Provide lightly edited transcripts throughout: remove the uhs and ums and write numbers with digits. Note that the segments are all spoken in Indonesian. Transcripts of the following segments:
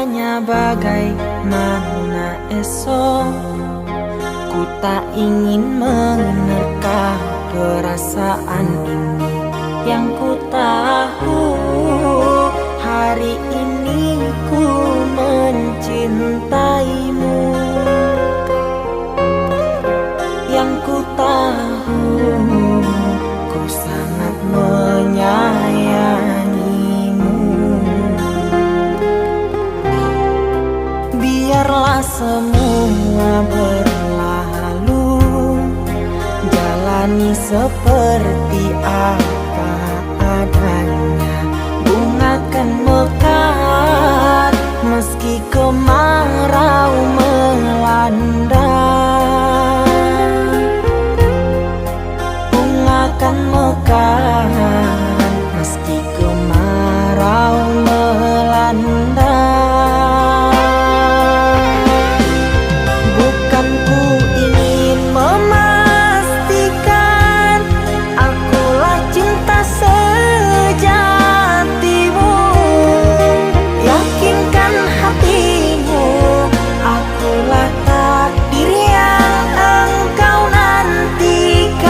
bertanya bagaimana esok. Ku tak ingin menerka perasaan ini. Yang ku tahu hari ini ku mencintaimu. Yang ku tahu ku sangat menyayangimu. Biarlah semua berlalu, jalani seperti apa adanya. Bunga kan mekar meski kemarau melanda. Bunga kan mekar meski kemarau melanda. Bukan ku ingin memastikan akulah cinta sejatimu. Yakinkan hatimu, akulah takdir yang engkau nantikan.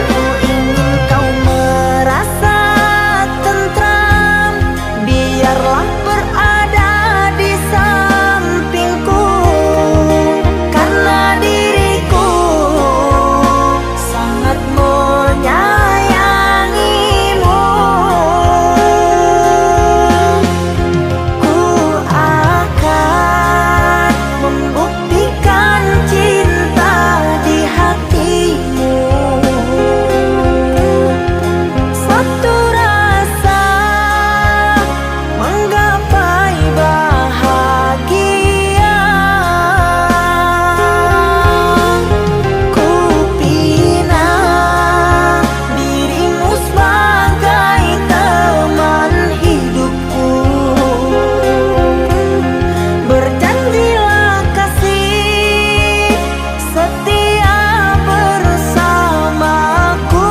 Ku ingin kau merasa tentram, biarlah berada di sampingku. Karena diriku sangat menyayangimu. Ku akan membuktikan cinta di hatimu. Satu rasa menggapai bahagia. Ku pinang dirimu sebagai teman hidupku. Berjanjilah kasih setia bersamaku.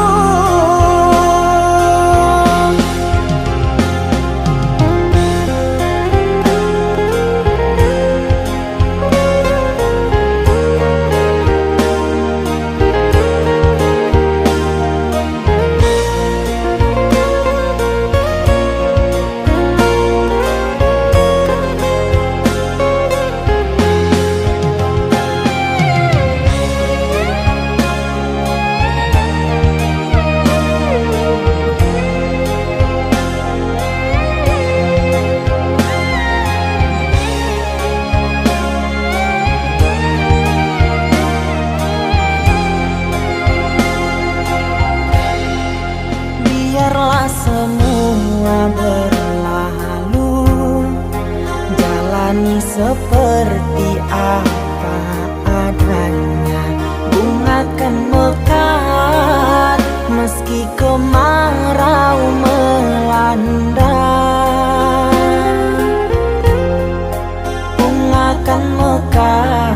Biarlah semua berlalu, jalani seperti apa adanya. Bunga kan mekar meski kemarau melanda. Bunga kan mekar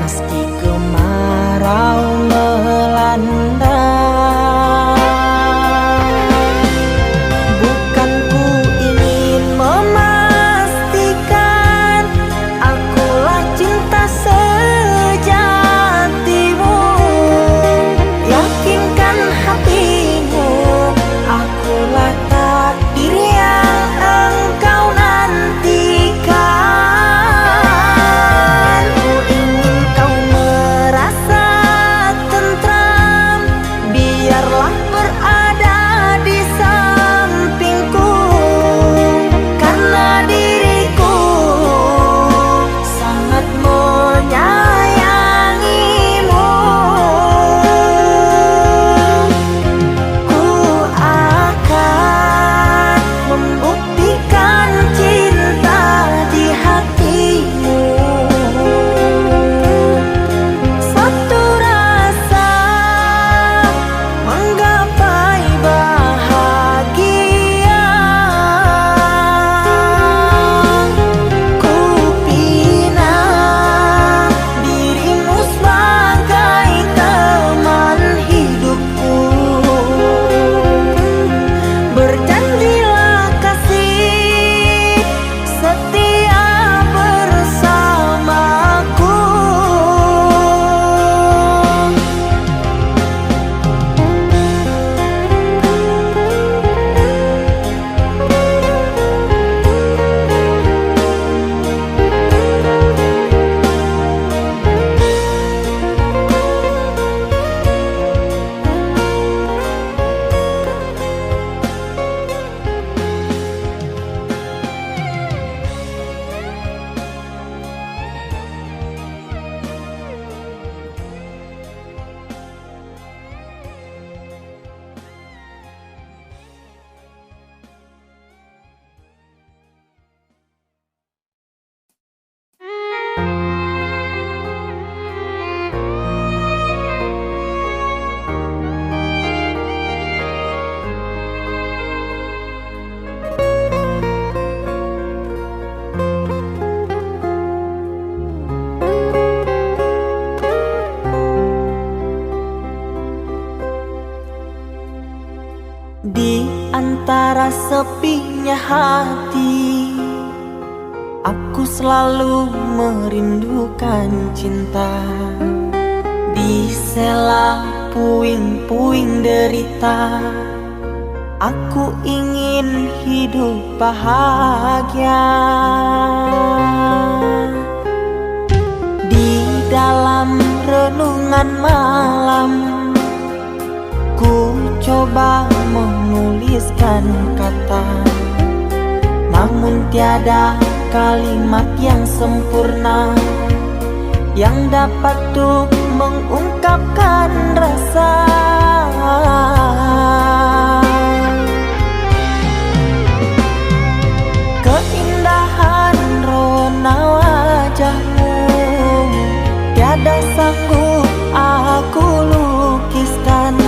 meski kemarau melanda. Bukan ku ingin memastikan Betapa sepinya hati, aku selalu merindukan cinta. Di sela puing-puing derita, aku ingin hidup bahagia. Di dalam renungan malam, ku coba menuliskan kata, namun tiada kalimat yang sempurna yang dapat untuk mengungkapkan rasa. Keindahan rona wajahmu tiada sanggup aku lukiskan,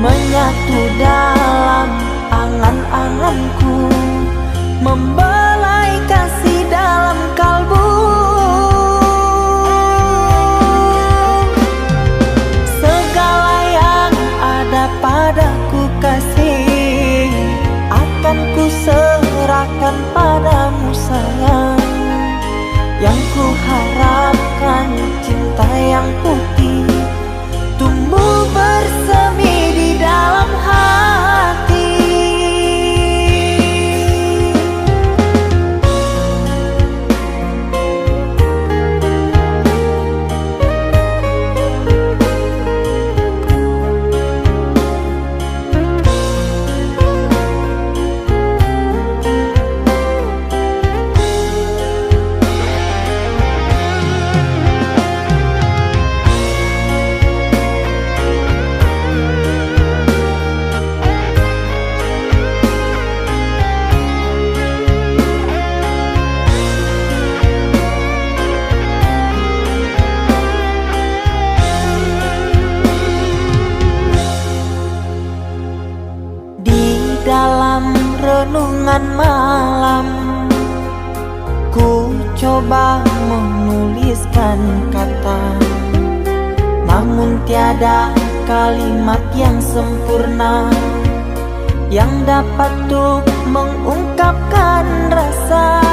menyatu dalam angan-anganku, membelai kasih dalam kalbu. Segala yang ada padaku kasih, akan ku serahkan padamu sayang. Yang ku harapkan cinta yang putih tumbuh bersemi di dalam hati. Dalam renungan malam, ku coba menuliskan kata, namun tiada kalimat yang sempurna yang dapat untuk mengungkapkan rasa.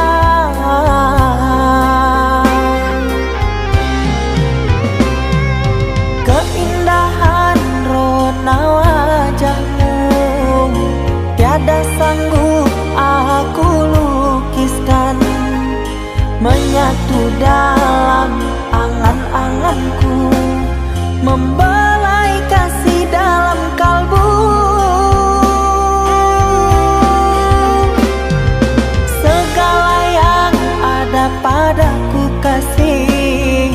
Keindahan rona wajahmu tiada sanggup aku lukiskan, menyatu dalam angan-anganku, membelai kasih dalam kalbu. Segala yang ada padaku kasih,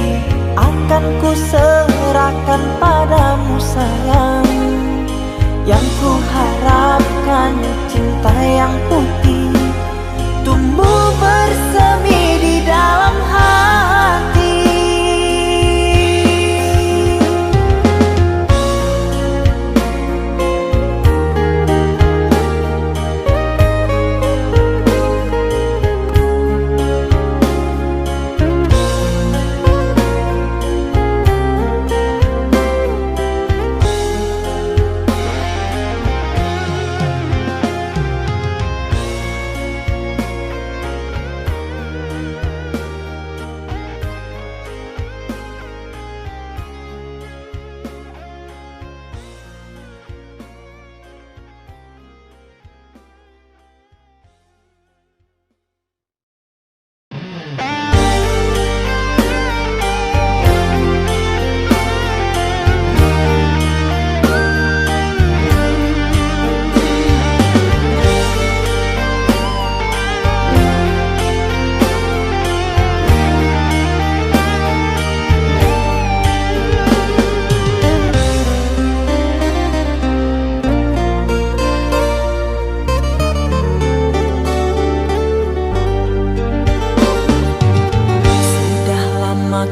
akan ku serahkan padamu sayang. Yang ku harapkan cinta yang putih tumbuh bersemi di dalam hati.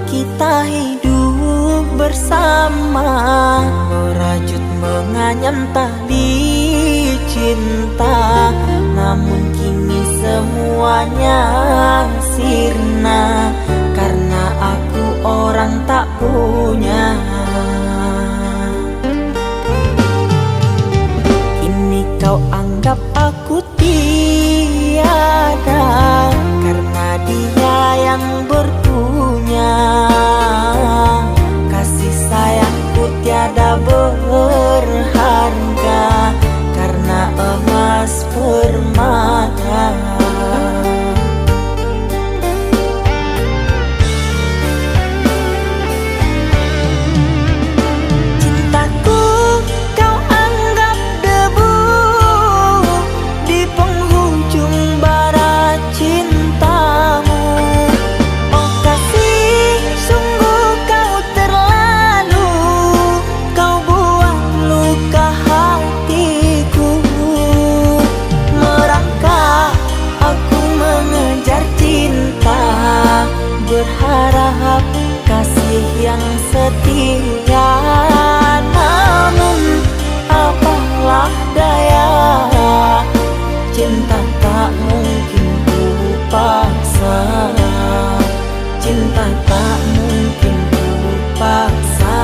Kita hidup bersama, merajut menganyam tali cinta, namun kini semuanya sirna karena aku orang tak punya. Kini kau anggap yang setia. Namun apalah daya, cinta tak mungkin ku paksa. Cinta tak mungkin ku paksa.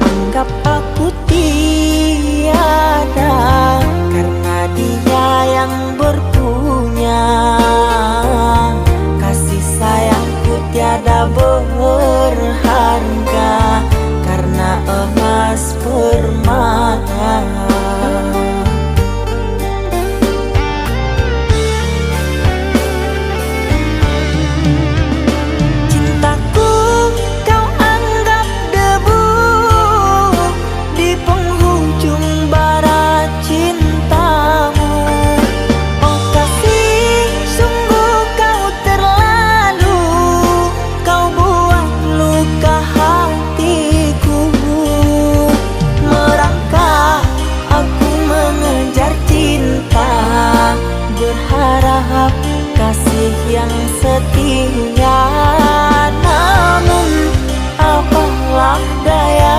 Anggap aku tiada karena dia yang berpunya. Kasih sayangku tiada berharga karena emas permata. Berharap kasih yang setia. Namun apalah daya,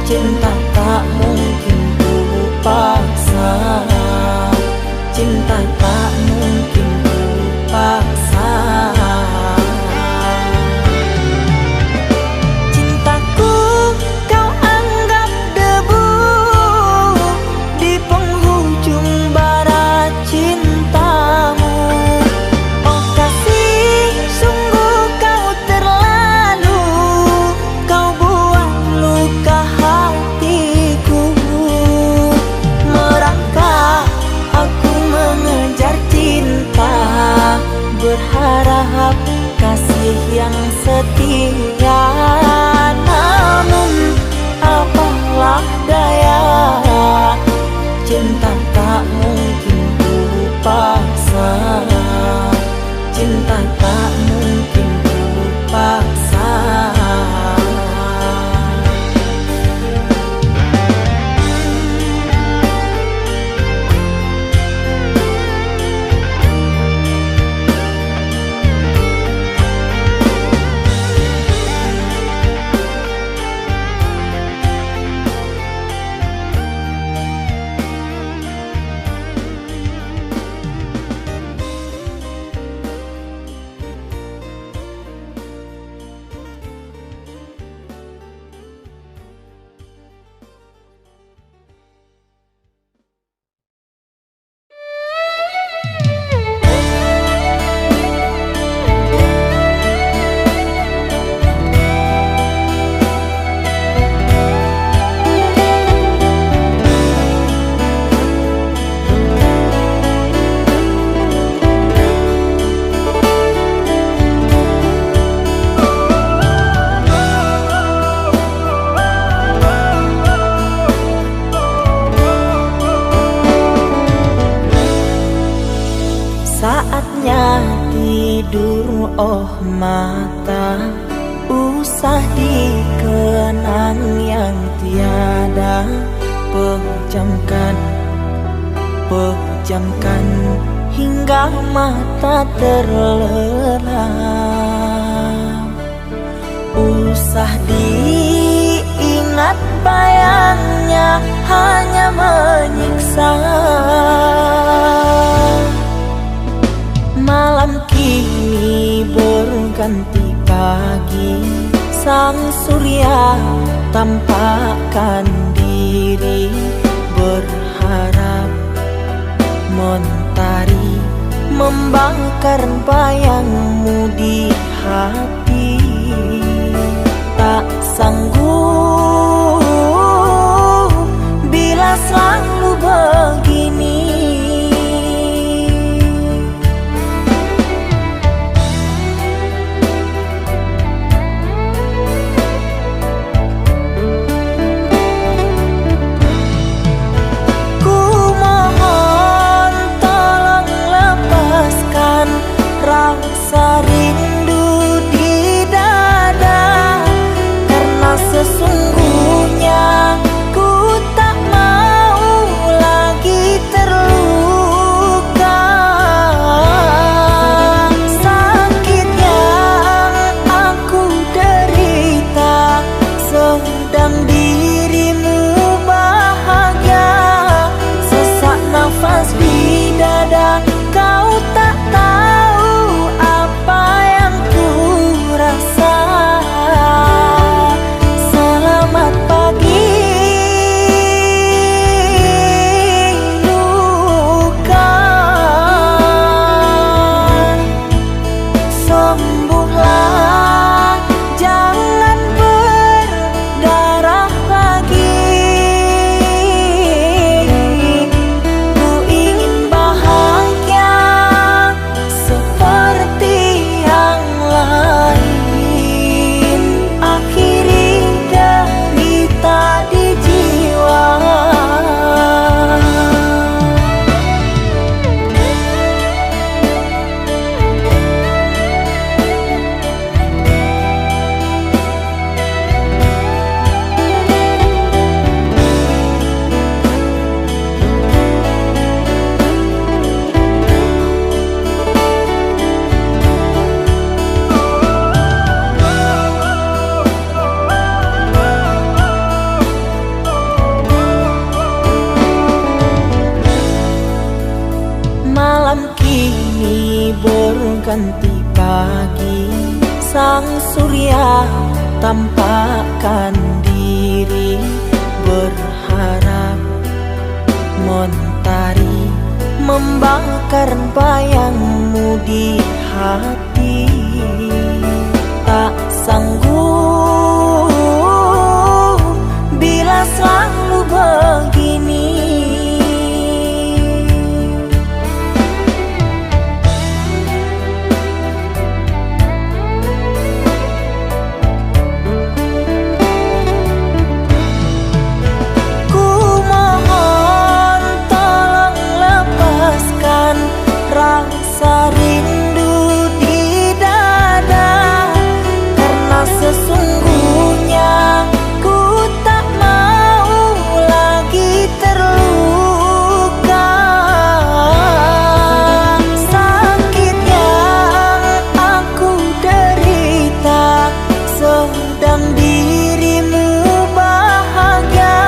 cinta tak mungkin ku paksa. Cinta tak mungkin ku paksa. Cintaku kau anggap debu di penghujung barat cintamu. Oh kasih, sungguh kau terlalu, kau buat luka hatiku. Merangkak aku mengejar cinta, berharap kasih yang setia. Namun apalah daya, cinta tak mungkin ku paksa. Cinta tak mungkin ku paksa. Saatnya tidur, oh mata, usah dikenang yang tiada. Pejamkan hingga mata terlelap. Usah diingat bayangnya hanya menyiksa. Malam kini berganti pagi, sang surya tampakkan diri, berharap mentari membakar bayangmu di hati. Tak sanggup bila selalu begini. rasa rindu di dada, karena sesungguhnya ku tak mau lagi terluka. Sakit yang aku derita, sedang dirimu bahagia. Sesak nafas di dada, kau tak tahu apa yang ku rasa. Selamat pagi luka, sembuhlah, jangan berdarah lagi. Ku ingin bahagia seperti yang lain, akhiri derita di jiwa. Malam kini berganti pagi, sang surya tampakkan diri, berharap mentari membakar bayangmu di hati. Tak sanggup bila selalu begini. Ku mohon tolong lepaskan rasa rindu di dada, karena sesungguhnya ku tak mau lagi terluka. Sakit yang aku derita, sedang dirimu bahagia.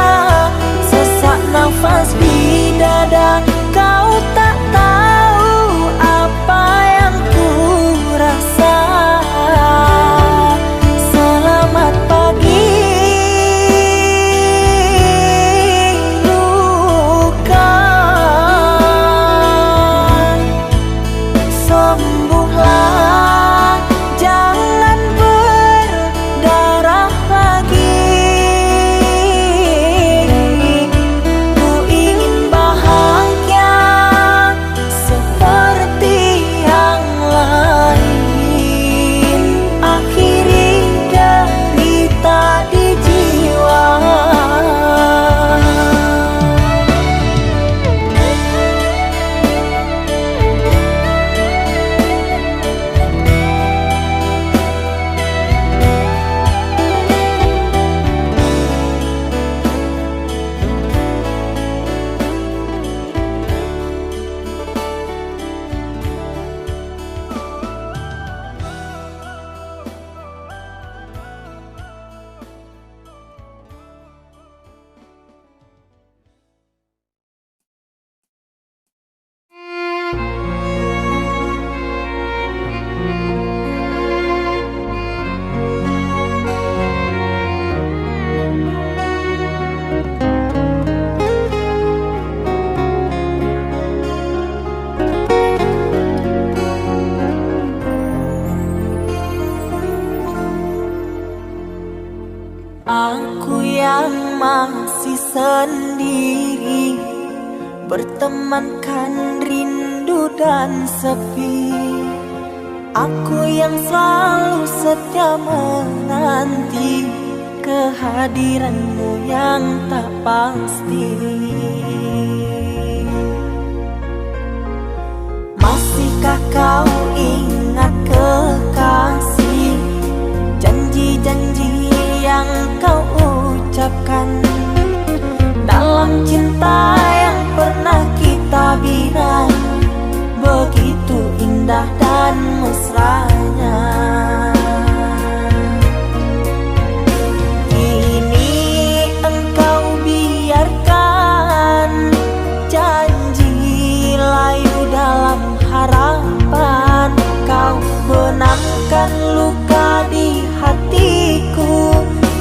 Sesak nafas di dada, kau tak tahu apa yang ku rasa. Selamat pagi luka, sembuhlah, jangan berdarah lagi. Ku ingin bahagia seperti yang lain, akhiri derita di jiwa. Aku yang masih sendiri, bertemankan rindu dan sepi. Aku yang selalu setia menanti kehadiranmu yang tak pasti. Masihkah kau ingat harapan, kau benamkan luka di hatiku.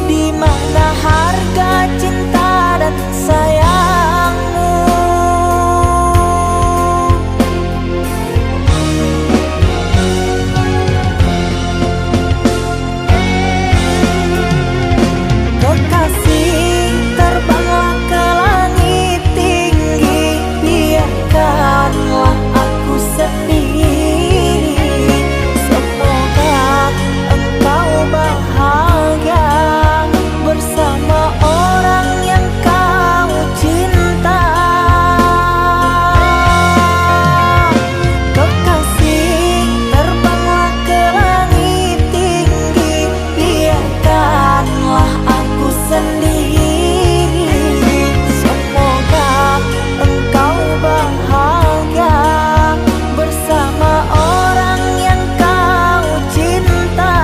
Di mana harga cinta dan sayangmu? Kekasih, terbanglah ke langit tinggi, biarkanlah aku sendiri. Semoga engkau bahagia bersama orang yang kau cinta. Kekasih, terbanglah ke langit tinggi, biarkanlah aku sendiri. Semoga engkau bahagia bersama orang yang kau cinta.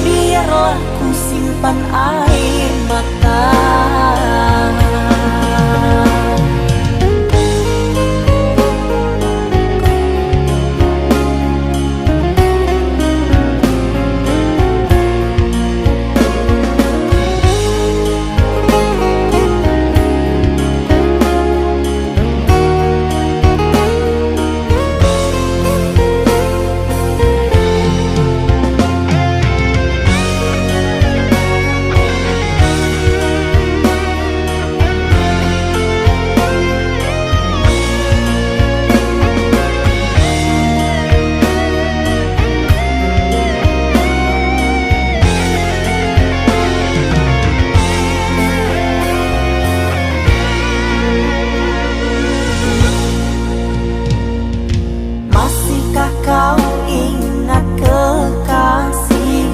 Biarlah ku simpan air mata. Masihkah kau ingat kekasih,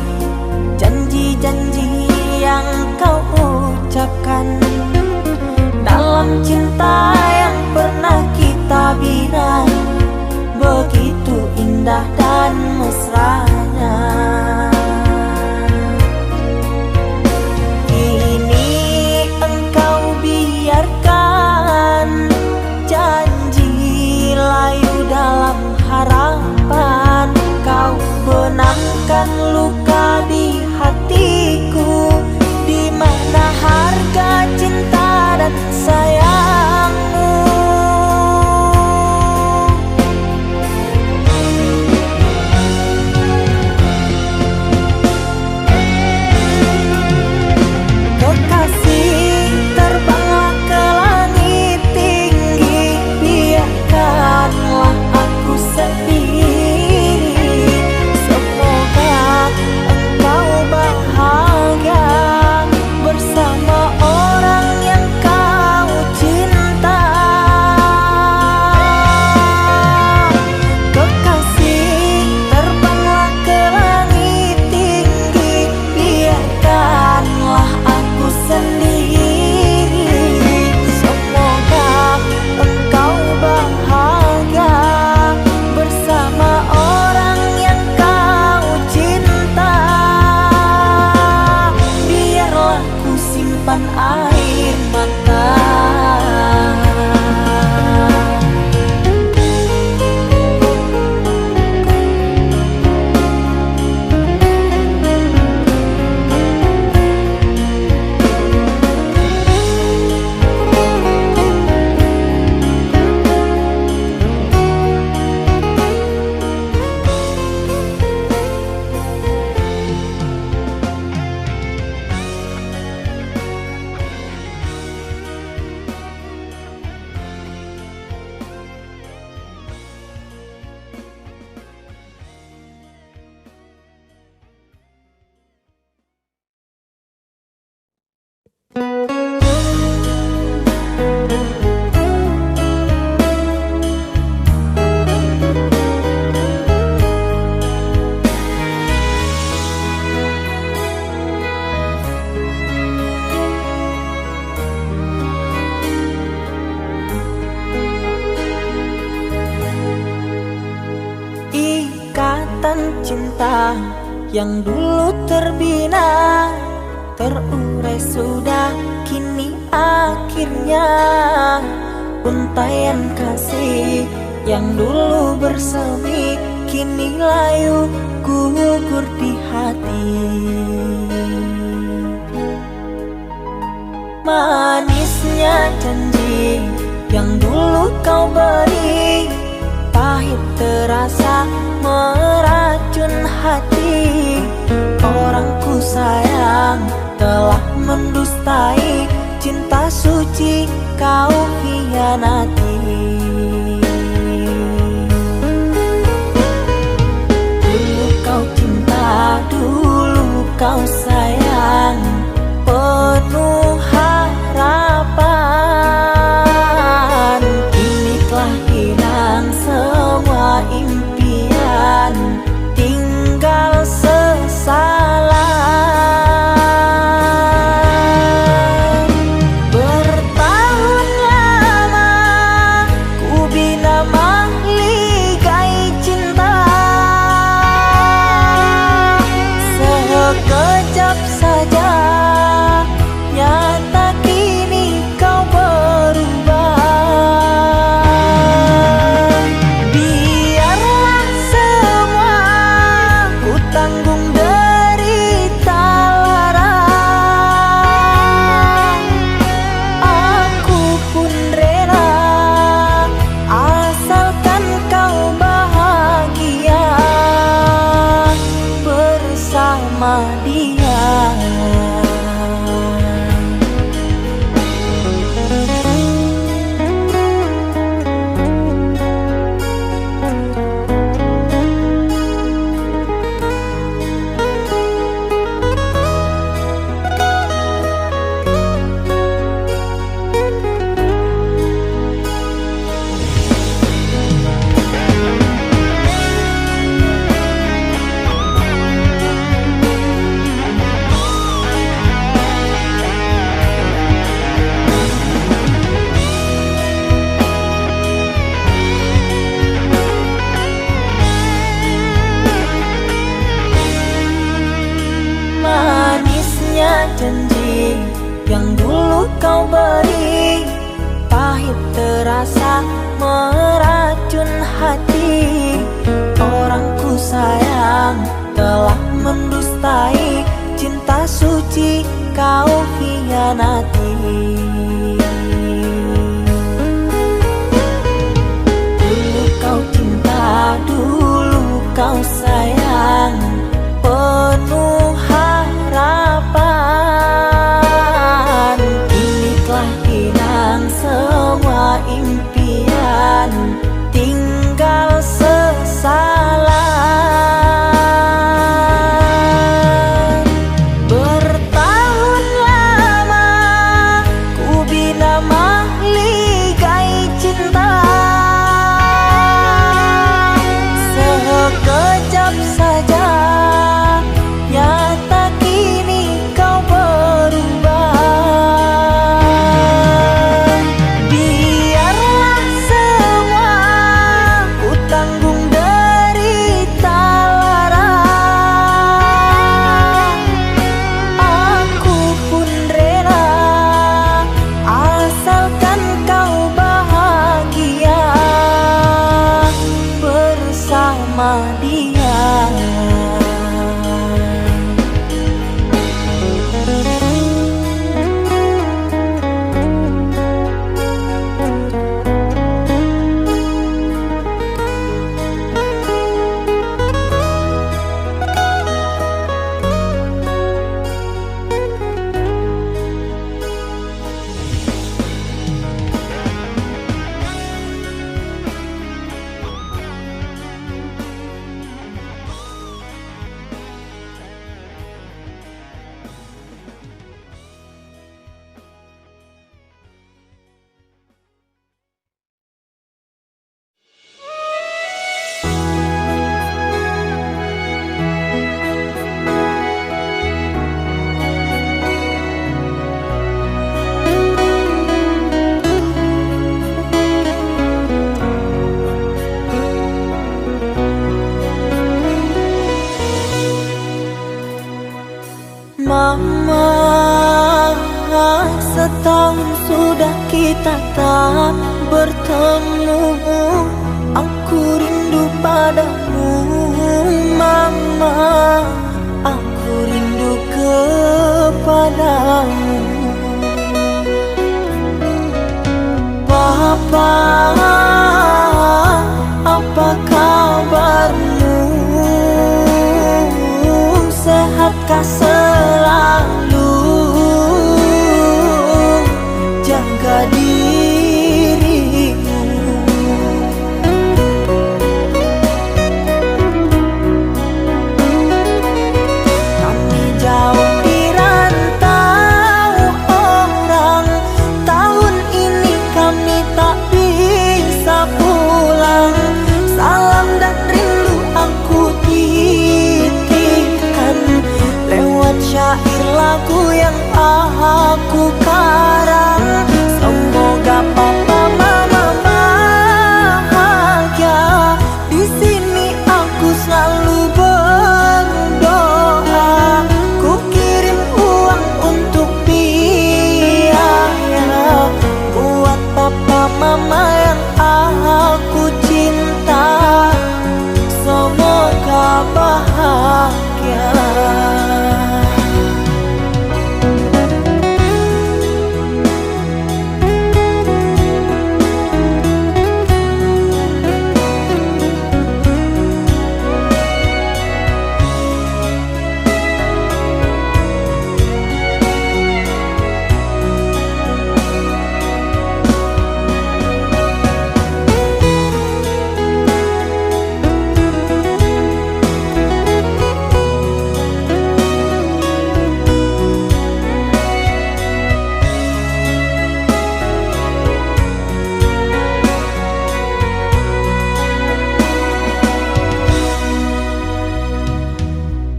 janji-janji yang kau ucapkan dalam cinta yang pernah kita bina? Begitu indah dan mesranya. Kini engkau biarkan janji layu dalam harapan, kau benamkan luka di hatiku. Di mana harga cinta dan sayangmu? Kekasih, terbanglah ke langit tinggi, biarkanlah aku sendiri. Semoga engkau bahagia bersama orang yang kau cinta. Kekasih, terbanglah ke langit tinggi, biarkanlah aku sendiri. Semoga engkau bahagia bersama orang yang kau cinta. Biarlah ku simpan air mata. cinta yang dulu terbina, terurai sudah kini akhirnya. Untaian kasih yang dulu bersemi kini layu gugur di hati. Manisnya janji yang dulu kau beri, pahit terasa meracun hati. Orang ku sayang telah mendustai, cinta suci kau hianati. Dulu kau cinta, dulu kau sayang, penuh harapan. Kini telah hilang semua impian, tinggal sesalan. Bertahun lama ku bina mahligai cinta, sekejap saja nyata kini kau berubah. Biarlah semua ku tanggung derita lara, aku pun rela asalkan kau bahagia bersama dia. Manisnya janji yang dulu kau beri, pahit terasa meracun hati. Orang ku sayang telah mendustai, cinta suci kau hianati. Dulu kau cinta, dulu kau sayang, penuh harapan. Kini telah hilang semua impian, tinggal sesalan. Bertahun lama ku bina mahligai cinta, sekejap saja nyata kini kau berubah. Biarlah semua ku tanggung derita lara, aku pun rela asalkan kau bahagia bersama dia. Mama, setahun sudah kita tak bertemu. kau selalu jaga dirimu. Kami jauh di rantau orang, tahun ini kami tak bisa pulang. Salam dan rindu aku titipkan lewat syair lagu yang aku karang. Semoga papa mama bahagia. Di sini aku selalu berdoa. Ku kirim uang untuk biaya buat papa mama yang aku cinta. Semoga bahagia.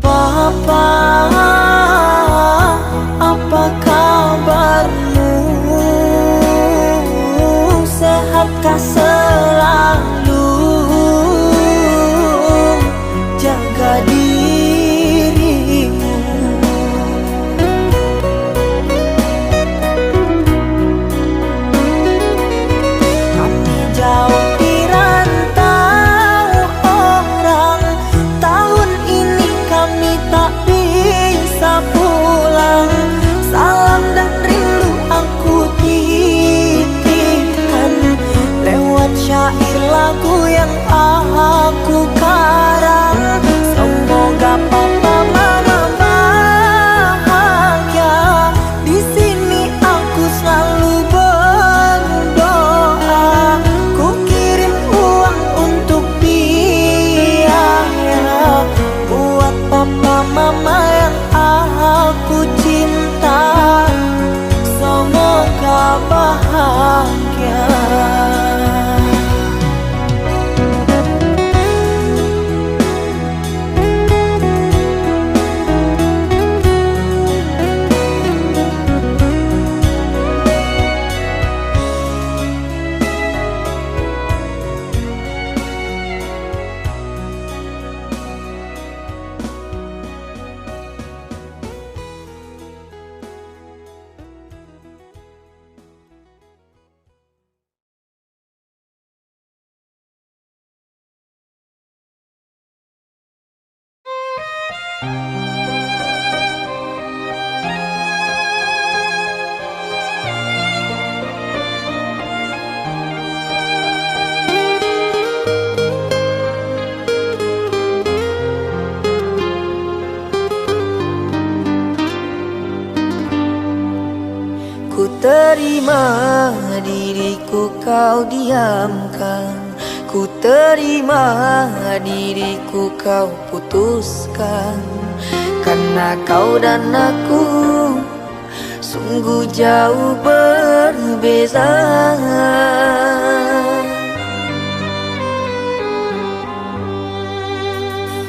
Papa, apa kabarmu? Sehatkah selalu? Jaga dirimu. Kami jauh di rantau orang, tahun ini kami tak bisa pulang. Salam dan rindu aku titipkan lewat syair lagu yang aku karang. Semoga papa mama bahagia. Di sini aku selalu berdoa. Ku kirim uang untuk biaya buat papa mama yang aku cinta. Semoga bahagia. Ku terima diriku kau diamkan, ku terima diriku kau putuskan. Karena kau dan aku sungguh jauh berbeza.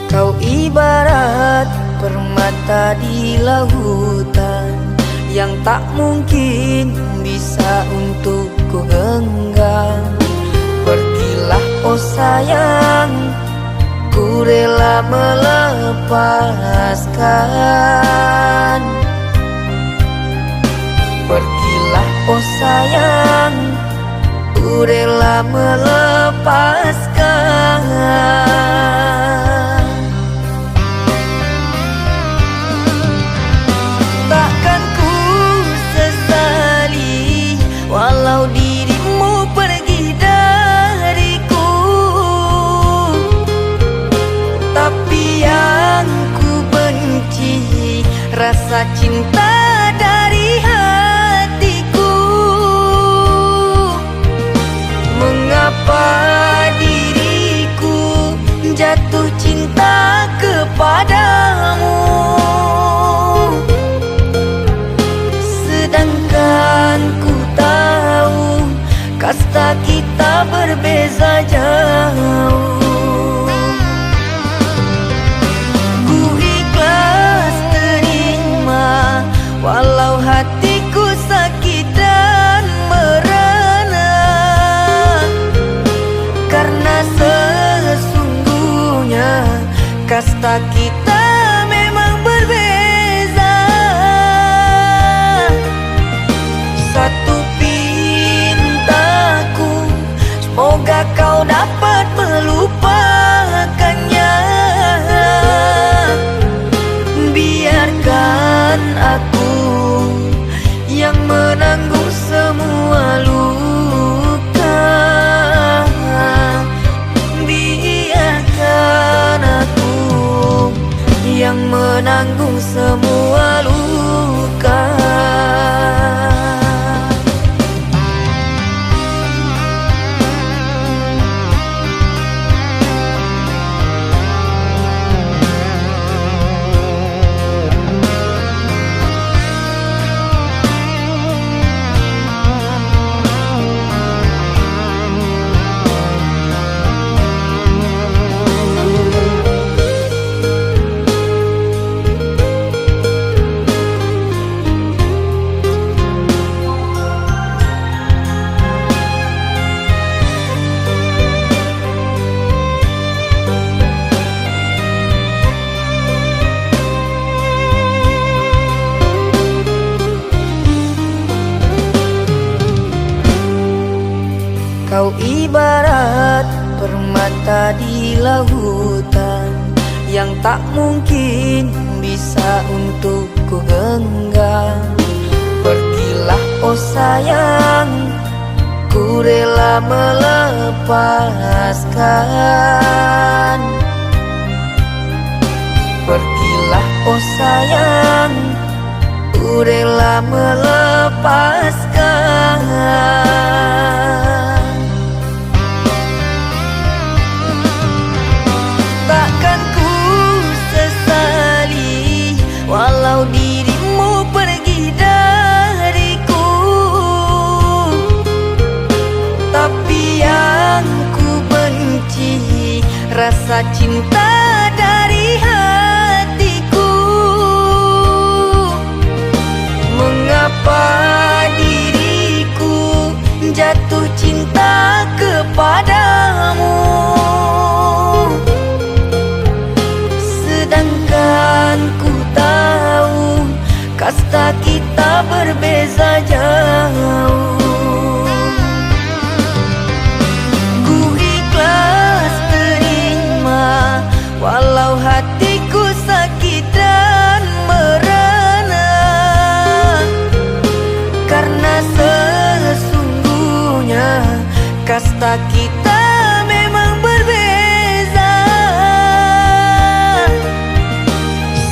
Kau ibarat permata di lautan yang tak mungkin bisa untuk ku genggam. Pergilah oh sayang, ku rela melepaskan. Pergilah oh sayang, ku rela melepaskan. Takkan ku sesali walau dirimu pergi dariku. Tapi yang ku benci rasa cinta dari hatiku. Mengapa diriku jatuh cinta kepadamu, sedangkan ku tahu kasta kita berbeza jauh. Ku ikhlas terima walau hatiku sakit dan merana, karena sesungguhnya kasta kita memang berbeza. Satu pintaku, semoga kau dapat melupakannya. Biarkan aku yang menanggung semua luka. Biarkan aku yang menanggung semua luka. Kau ibarat permata di lautan yang tak mungkin bisa untuk ku genggam. Pergilah oh sayang, ku rela melepaskan. Pergilah oh sayang, ku rela melepaskan. Takkan ku sesali walau dirimu pergi dariku, tapi yang ku benci rasa cinta dari hatiku. Mengapa diriku jatuh cinta kepadamu, sedangkan ku tahu kasta kita berbeza jauh. Ku ikhlas terima walau hatiku sakit dan merana, karena sesungguhnya kasta kita memang berbeza.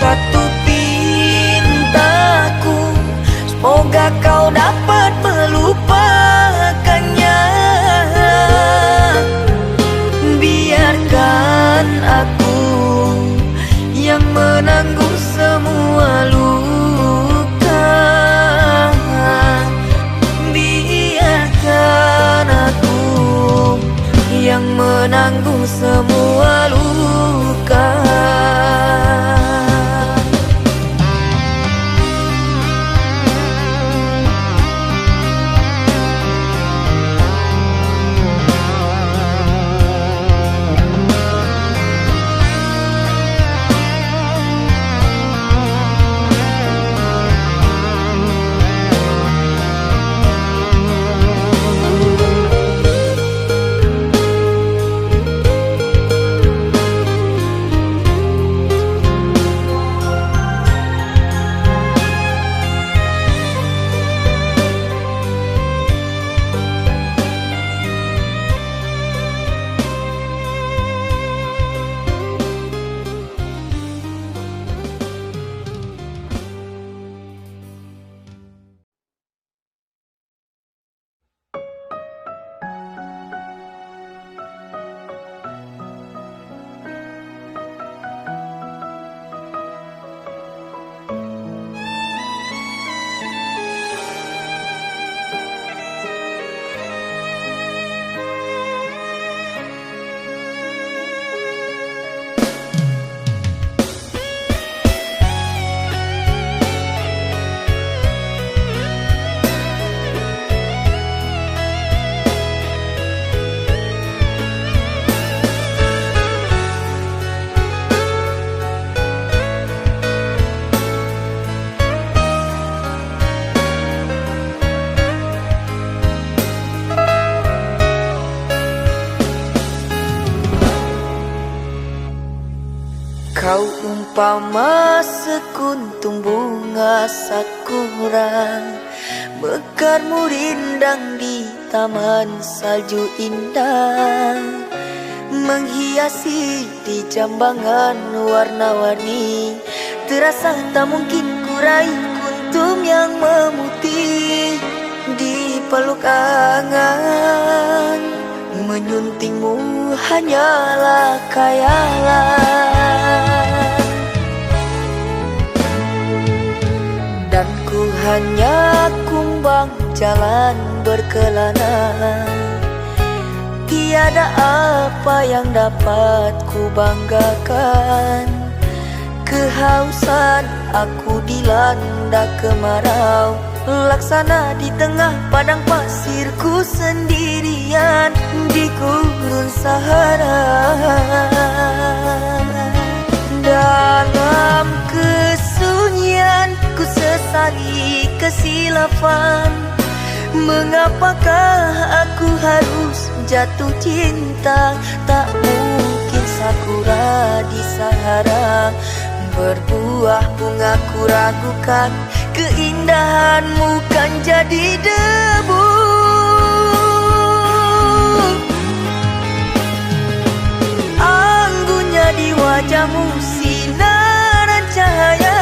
Satu pintaku, semoga kau dapat melupakannya. Biarkan aku yang menanggung semua luka. Biarkan aku yang menanggung semua luka. Kau umpama sekuntum bunga sakura, mekarmu rindang di taman salju indah, menghiasi di jambangan warna-warni. Terasa tak mungkin kurai kuntum yang memutih di peluk angan. Menyuntingmu hanyalah khayalan, dan ku hanya kumbang jalan berkelana. Tiada apa yang dapat ku banggakan. Kehausan aku dilanda kemarau, laksana di tengah padang pasirku sendirian di gurun Sahara. Dalam kesunyian ku sesali kesilafan. Mengapakah aku harus jatuh cinta? Tak mungkin sakura di Sahara berbuah bunga, ku ragukan keindahanmu kan jadi debu. Anggunnya di wajahmu sinaran cahaya,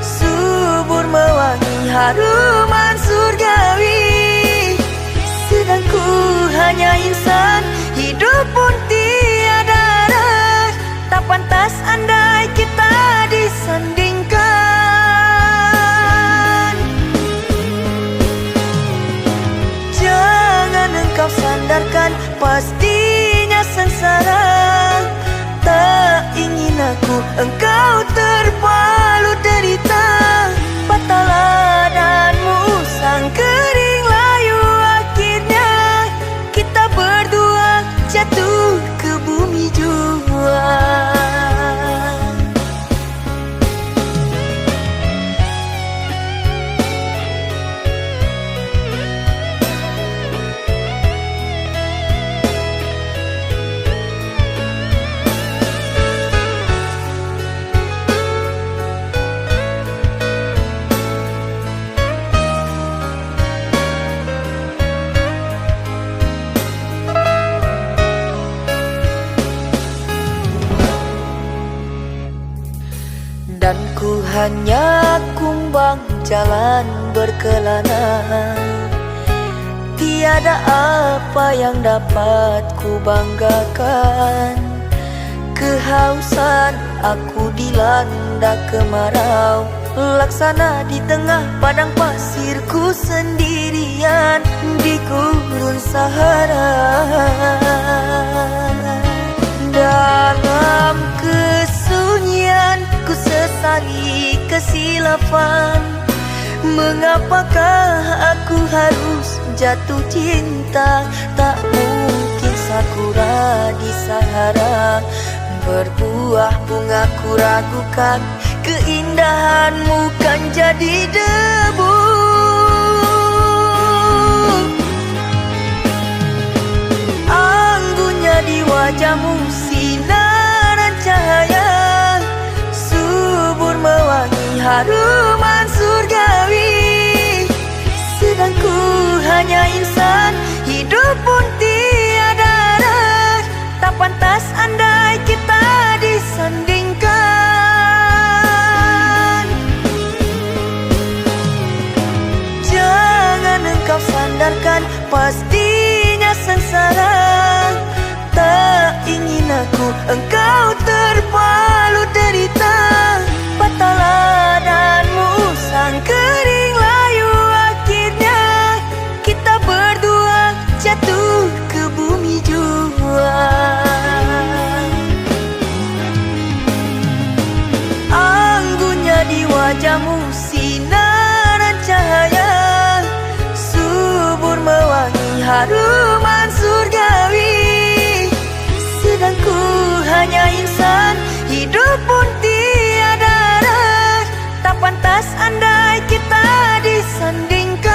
subur mewangi haruman surgawi. Sedang ku hanya insan, hidup pun tiada arah. Tak pantas andai kita disandingkan. Jangan engkau sandarkan, pastinya sengsara. Tak ingin aku engkau terpalu derita. Patah ladangmu sang kering layu, akhirnya kita berdua jatuh ke bumi jua. Dan ku hanya kumbang jalan berkelana. Tiada apa yang dapat ku banggakan. Kehausan aku dilanda kemarau, laksana di tengah padang pasirku sendirian di gurun Sahara. Dalam kesunyian ku sesali kesilafan. Mengapakah aku harus jatuh cinta? Tak mungkin sakura di Sahara berbuah bunga, ku ragukan keindahanmu kan jadi debu. Anggunnya di wajahmu sinaran cahaya, subur mewangi haruman surgawi. Sedang ku hanya insan, hidup pun tiada arah. Tak pantas andai kita disandingkan. Jangan engkau sandarkan, pastinya sengsara. Tak ingin aku engkau terpalu derita. Patah ladangmu sang kering layu, akhirnya kita berdua jatuh ke bumi jua. Anggunnya di wajahmu sinaran cahaya, subur mewangi haruman surgawi. Sedang ku hanya insan, hidup pun tiada arah. Tak pantas andai kita disandingkan.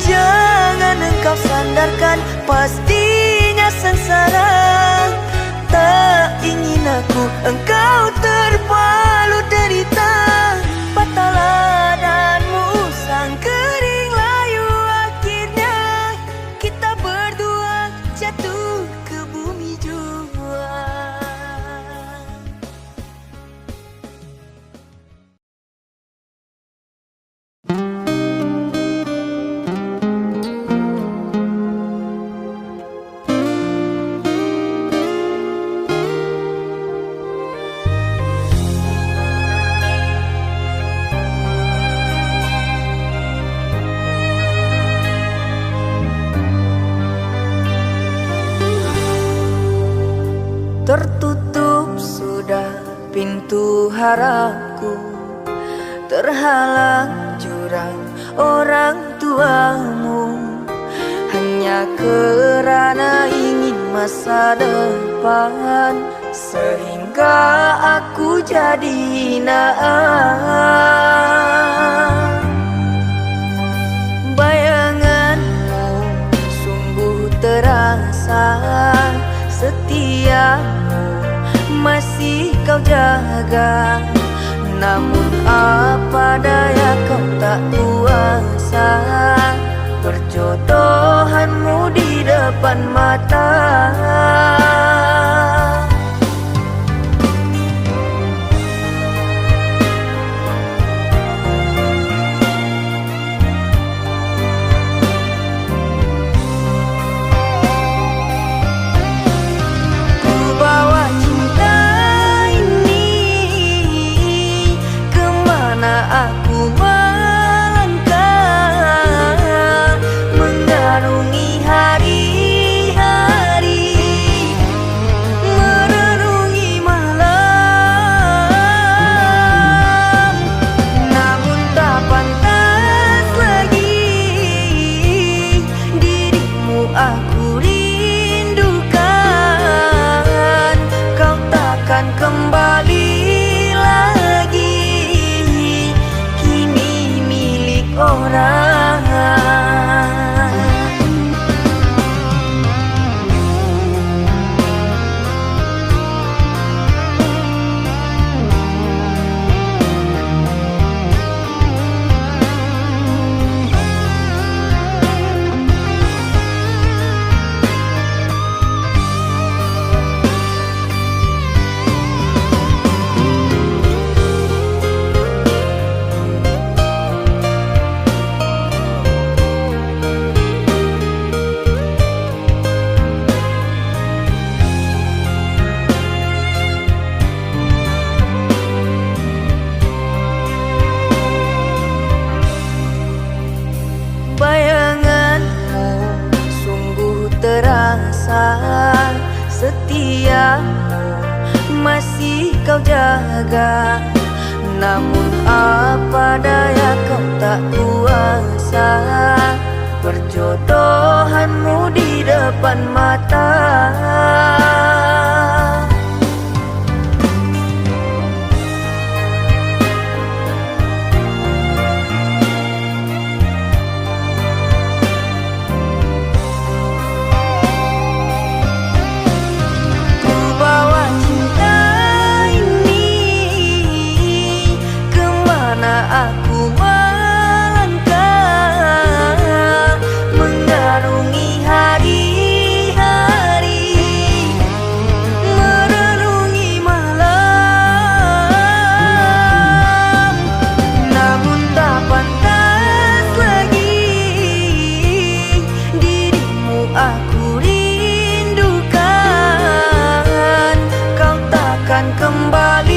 Jangan engkau sandarkan, pasti engkau terpalut derita. Patahlah danmu sang kering layu, akhirnya kita berdua jatuh ke bumi jua. Tertutup sudah pintu harapku, terhalang jurang orang tuamu, hanya kerana ingin masa depan, sehingga aku jadi hinaan. Bayanganmu sungguh terasa, setiamu masih kau jaga. Namun apa daya kau tak kuasa, perjodohanmu di depan mata. Aku melangkah mengarungi hari-hari, merenungi malam. Namun tak pantas lagi dirimu aku rindukan. Kau takkan kembali lagi orang. Bayanganmu sungguh terasa, setiamu masih kau jaga. Namun apa daya kau tak kuasa, perjodohanmu di depan mata. Aku melangkah mengarungi hari-hari, merenungi malam. Namun tak pantas lagi dirimu aku rindukan. Kau takkan kembali